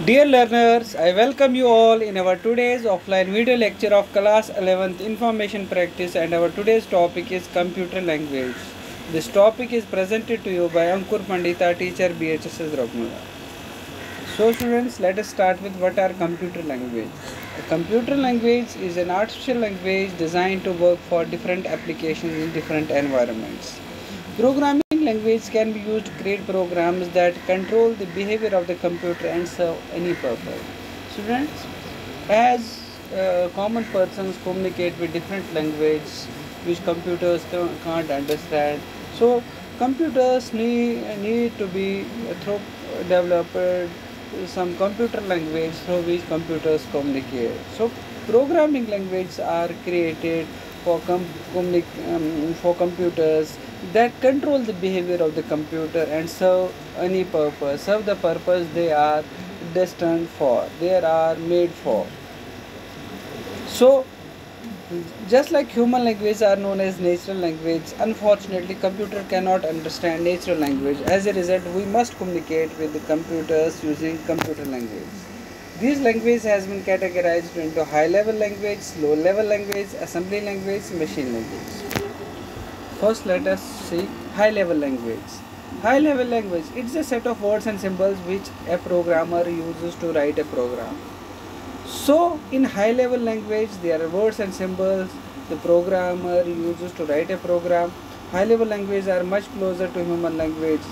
Dear learners, I welcome you all in our today's offline video lecture of class 11th information practice, and our today's topic is computer language. This topic is presented to you by Ankur Pandita, teacher BHSS Raghunagar. So students, let us start with what are computer language. A computer language is an artificial language designed to work for different applications in different environments. Programming language can be used to create programs that control the behavior of the computer and serve any purpose. Students, as common persons communicate with different languages which computers can't understand, so computers need to be developed some computer language through which computers communicate. So programming languages are created for for computers that control the behavior of the computer and serve the purpose they are destined for, they are made for. So just like human language are known as natural language, unfortunately computer cannot understand natural language. As a result, we must communicate with the computers using computer language. These language has been categorized into high level language, low level language, assembly language, machine language. First let us see high level language. High level language, it's a set of words and symbols which a programmer uses to write a program. So in high level language there are words and symbols the programmer uses to write a program. High level languages are much closer to human language.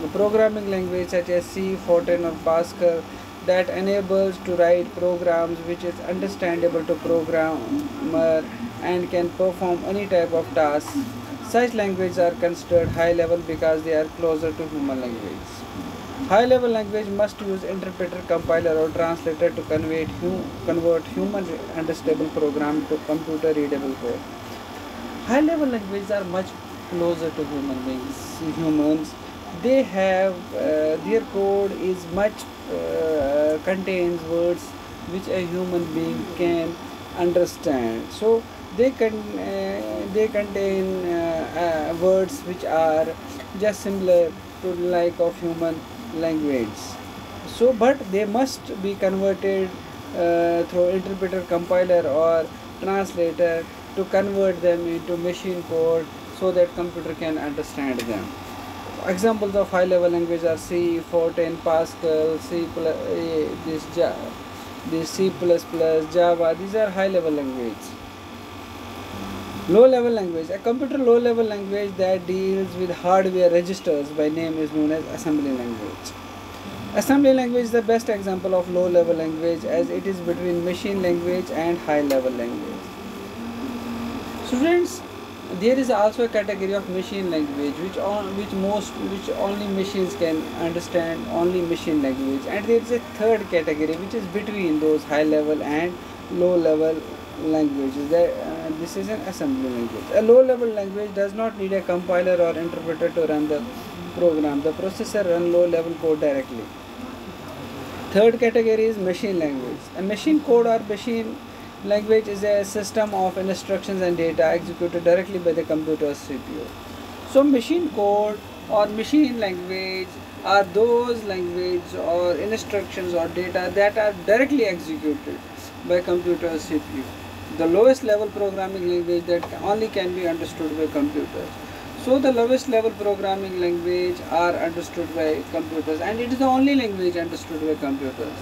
The programming language such as C, Fortran or Pascal that enables to write programs which is understandable to programmer and can perform any type of task. Such languages are considered high level because they are closer to human language. High level language must use interpreter, compiler or translator to convert human understandable program to computer readable code. High level languages are much closer to humans. They have their code is much contains words which a human being can understand. So they contain words which are just similar to like of human language. So but they must be converted through interpreter, compiler or translator to convert them into machine code so that computer can understand them. Examples of high level language are C, Fortran, Pascal, this C++, Java. These are high level language. Low level language. A computer low level language that deals with hardware registers by name is known as assembly language. Assembly language is the best example of low level language as it is between machine language and high level language. Students, there is also a category of machine language which only machines can understand, only machine language, and there is a third category which is between those high level and low level languages. This is an assembly language. A low level language does not need a compiler or interpreter to run the program. The processor runs low level code directly. Third category is machine language. A machine code or machine language is a system of instructions and data executed directly by the computer's CPU. So machine code or machine language are those language or instructions or data that are directly executed by computer's CPU. The lowest level programming language that only can be understood by computers. So the lowest level programming language are understood by computers, and it is the only language understood by computers.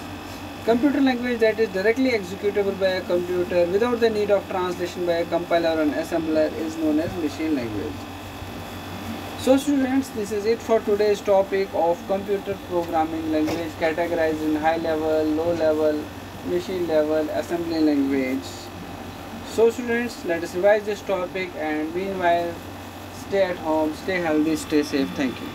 Computer language that is directly executable by a computer without the need of translation by a compiler or an assembler is known as machine language. So students, this is it for today's topic of computer programming language categorized in high level, low level, machine level, assembly language. So students, let us revise this topic, and meanwhile stay at home, stay healthy, stay safe. Thank you.